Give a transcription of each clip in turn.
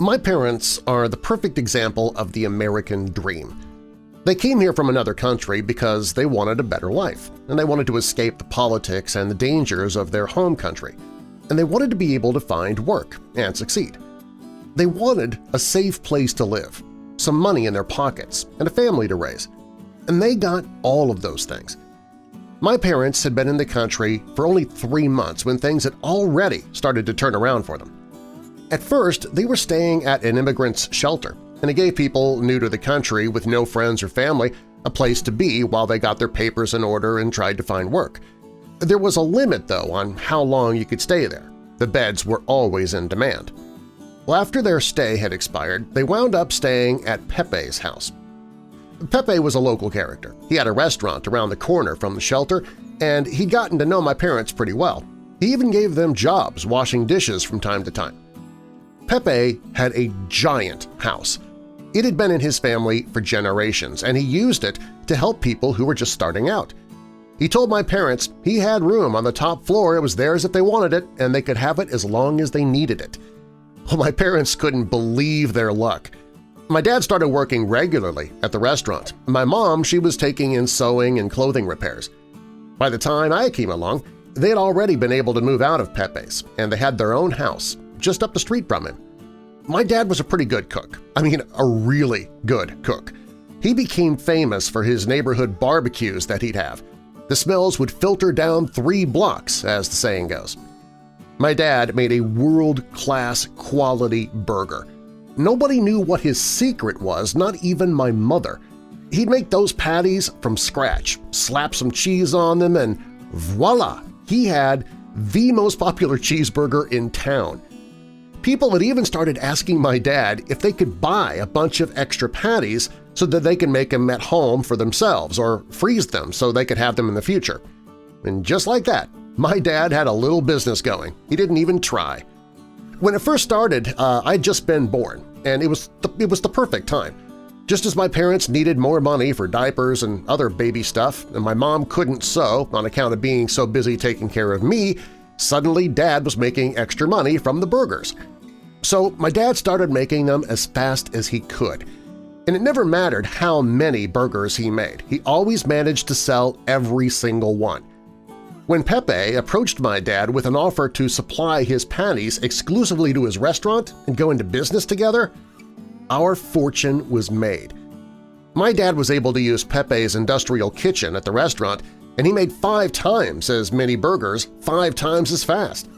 My parents are the perfect example of the American dream. They came here from another country because they wanted a better life, and they wanted to escape the politics and the dangers of their home country, and they wanted to be able to find work and succeed. They wanted a safe place to live, some money in their pockets, and a family to raise, and they got all of those things. My parents had been in the country for only 3 months when things had already started to turn around for them. At first, they were staying at an immigrant's shelter, and it gave people new to the country with no friends or family a place to be while they got their papers in order and tried to find work. There was a limit, though, on how long you could stay there. The beds were always in demand. Well, after their stay had expired, they wound up staying at Pepe's house. Pepe was a local character. He had a restaurant around the corner from the shelter, and he'd gotten to know my parents pretty well. He even gave them jobs washing dishes from time to time. Pepe had a giant house. It had been in his family for generations, and he used it to help people who were just starting out. He told my parents he had room on the top floor, it was theirs if they wanted it, and they could have it as long as they needed it. Well, my parents couldn't believe their luck. My dad started working regularly at the restaurant. My mom, she was taking in sewing and clothing repairs. By the time I came along, they had already been able to move out of Pepe's, and they had their own house just up the street from him. My dad was a pretty good cook. I mean, a really good cook. He became famous for his neighborhood barbecues that he'd have. The smells would filter down 3 blocks, as the saying goes. My dad made a world-class quality burger. Nobody knew what his secret was, not even my mother. He'd make those patties from scratch, slap some cheese on them, and voila! He had the most popular cheeseburger in town. People had even started asking my dad if they could buy a bunch of extra patties so that they could make them at home for themselves or freeze them so they could have them in the future. And just like that, my dad had a little business going. He didn't even try. When it first started, I'd just been born, and it was the perfect time. Just as my parents needed more money for diapers and other baby stuff, and my mom couldn't sew on account of being so busy taking care of me, suddenly Dad was making extra money from the burgers. So my dad started making them as fast as he could. And it never mattered how many burgers he made. He always managed to sell every single one. When Pepe approached my dad with an offer to supply his patties exclusively to his restaurant and go into business together, our fortune was made. My dad was able to use Pepe's industrial kitchen at the restaurant, and he made 5 times as many burgers 5 times as fast.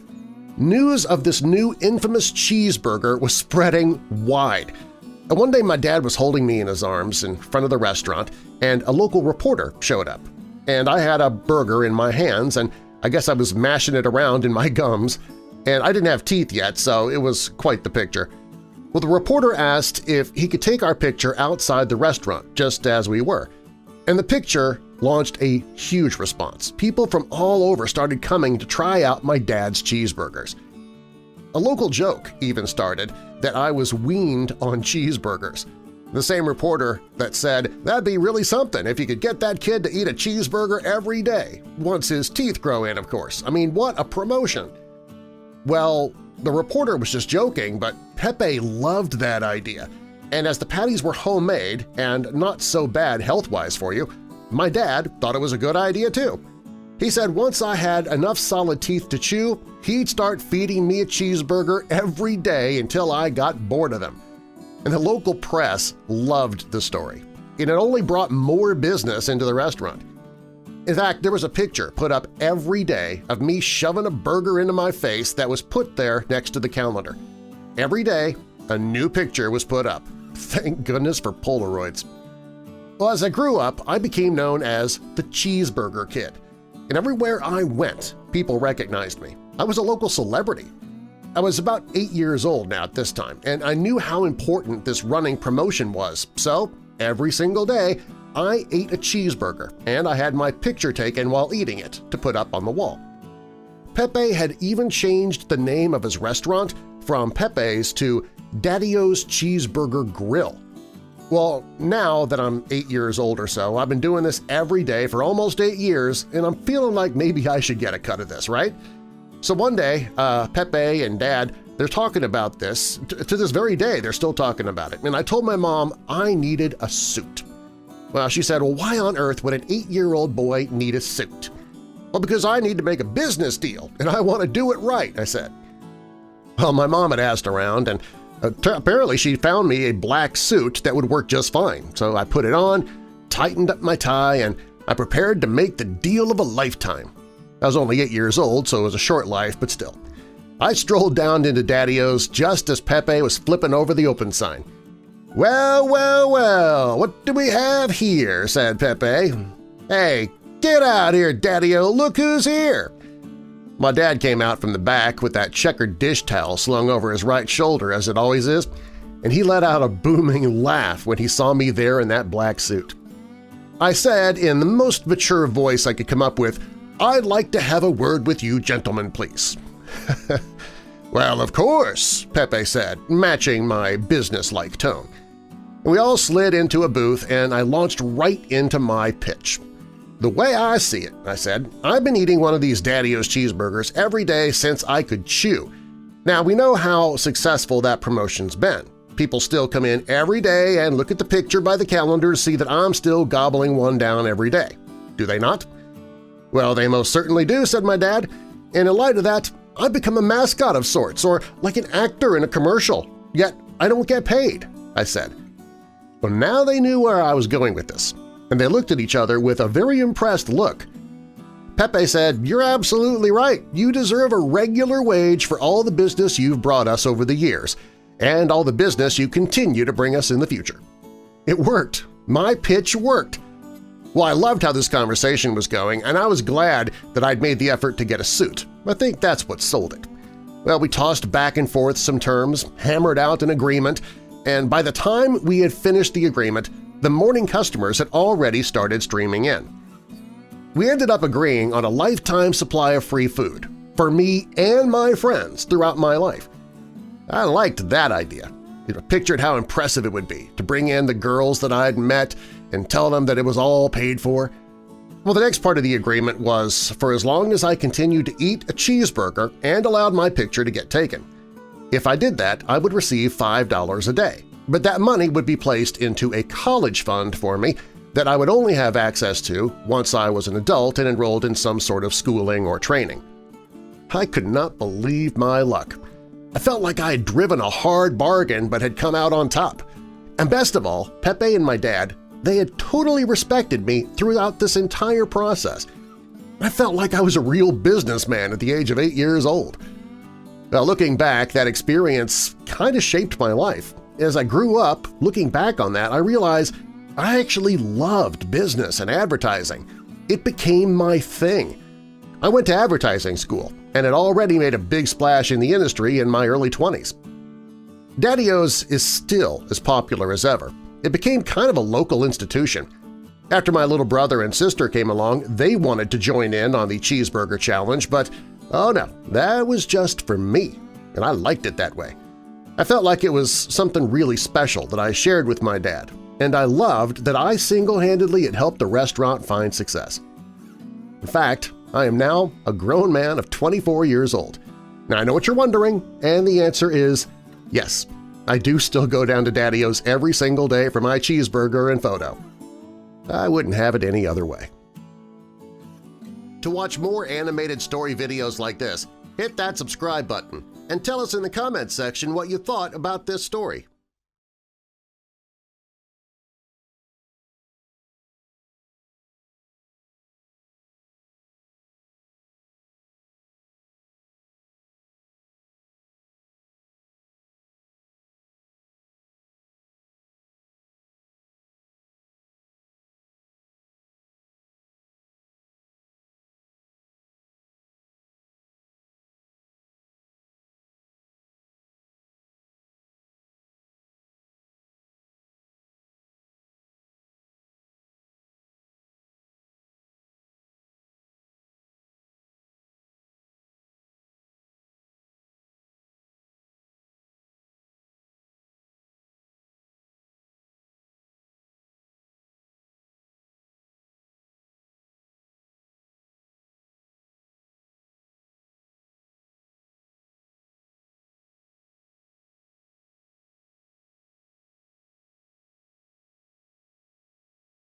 News of this new infamous cheeseburger was spreading wide. One day my dad was holding me in his arms in front of the restaurant, and a local reporter showed up. And I had a burger in my hands, and I guess I was mashing it around in my gums, and I didn't have teeth yet, so it was quite the picture. Well, the reporter asked if he could take our picture outside the restaurant, just as we were. And the picture launched a huge response. People from all over started coming to try out my dad's cheeseburgers. A local joke even started that I was weaned on cheeseburgers. The same reporter that said, "That'd be really something if you could get that kid to eat a cheeseburger every day, once his teeth grow in, of course. I mean, what a promotion!" Well, the reporter was just joking, but Pepe loved that idea. And as the patties were homemade and not so bad health-wise for you, my dad thought it was a good idea too. He said once I had enough solid teeth to chew, he'd start feeding me a cheeseburger every day until I got bored of them. And the local press loved the story. It only brought more business into the restaurant. In fact, there was a picture put up every day of me shoving a burger into my face that was put there next to the calendar. Every day, a new picture was put up. Thank goodness for Polaroids. Well, as I grew up, I became known as the Cheeseburger Kid. And everywhere I went, people recognized me. I was a local celebrity. I was about 8 years old now at this time, and I knew how important this running promotion was, so every single day I ate a cheeseburger, and I had my picture taken while eating it to put up on the wall. Pepe had even changed the name of his restaurant from Pepe's to Daddy-O's Cheeseburger Grill. Well, now that I'm 8 years old or so, I've been doing this every day for almost 8 years, and I'm feeling like maybe I should get a cut of this, right? So one day, Pepe and Dad They're talking about this. To this very day, they're still talking about it. And I told my mom I needed a suit. Well, she said, well, why on earth would an 8-year-old boy need a suit? Well, because I need to make a business deal, and I want to do it right, I said. Well, my mom had asked around, and apparently she found me a black suit that would work just fine. So I put it on, tightened up my tie, and I prepared to make the deal of a lifetime. I was only 8 years old, so it was a short life, but still. I strolled down into Daddy-O's just as Pepe was flipping over the open sign. "Well, well, well, what do we have here?" said Pepe. "Hey, get out here, Daddy-O, look who's here!" My dad came out from the back with that checkered dish towel slung over his right shoulder as it always is, and he let out a booming laugh when he saw me there in that black suit. I said in the most mature voice I could come up with, "I'd like to have a word with you gentlemen, please." "Well, of course," Pepe said, matching my business-like tone. We all slid into a booth and I launched right into my pitch. "The way I see it," I said, "I've been eating one of these Daddy-O's cheeseburgers every day since I could chew. Now, we know how successful that promotion's been. People still come in every day and look at the picture by the calendar to see that I'm still gobbling one down every day. Do they not?" "Well, they most certainly do," said my dad, "and in light of that, I've become a mascot of sorts, or like an actor in a commercial, yet I don't get paid," I said. Well, now they knew where I was going with this, and they looked at each other with a very impressed look. Pepe said, "You're absolutely right. You deserve a regular wage for all the business you've brought us over the years, and all the business you continue to bring us in the future." It worked. My pitch worked. Well, I loved how this conversation was going, and I was glad that I'd made the effort to get a suit. I think that's what sold it. Well, we tossed back and forth some terms, hammered out an agreement, and by the time we had finished the agreement, the morning customers had already started streaming in. We ended up agreeing on a lifetime supply of free food for me and my friends throughout my life. I liked that idea. Pictured how impressive it would be to bring in the girls that I had met and tell them that it was all paid for. Well, the next part of the agreement was for as long as I continued to eat a cheeseburger and allowed my picture to get taken. If I did that, I would receive $5 a day, but that money would be placed into a college fund for me that I would only have access to once I was an adult and enrolled in some sort of schooling or training. I could not believe my luck. I felt like I had driven a hard bargain but had come out on top. And best of all, Pepe and my dad, they had totally respected me throughout this entire process. I felt like I was a real businessman at the age of 8 years old. Now, looking back, that experience kind of shaped my life. As I grew up, looking back on that, I realized I actually loved business and advertising. It became my thing. I went to advertising school and had already made a big splash in the industry in my early 20s. Daddy-O's is still as popular as ever. It became kind of a local institution. After my little brother and sister came along, they wanted to join in on the cheeseburger challenge, but oh no, that was just for me, and I liked it that way. I felt like it was something really special that I shared with my dad, and I loved that I single-handedly had helped the restaurant find success. In fact, I am now a grown man of 24 years old. Now, I know what you're wondering, and the answer is yes. I do still go down to Daddy-O's every single day for my cheeseburger and photo. I wouldn't have it any other way. To watch more animated story videos like this, hit that subscribe button and tell us in the comments section what you thought about this story.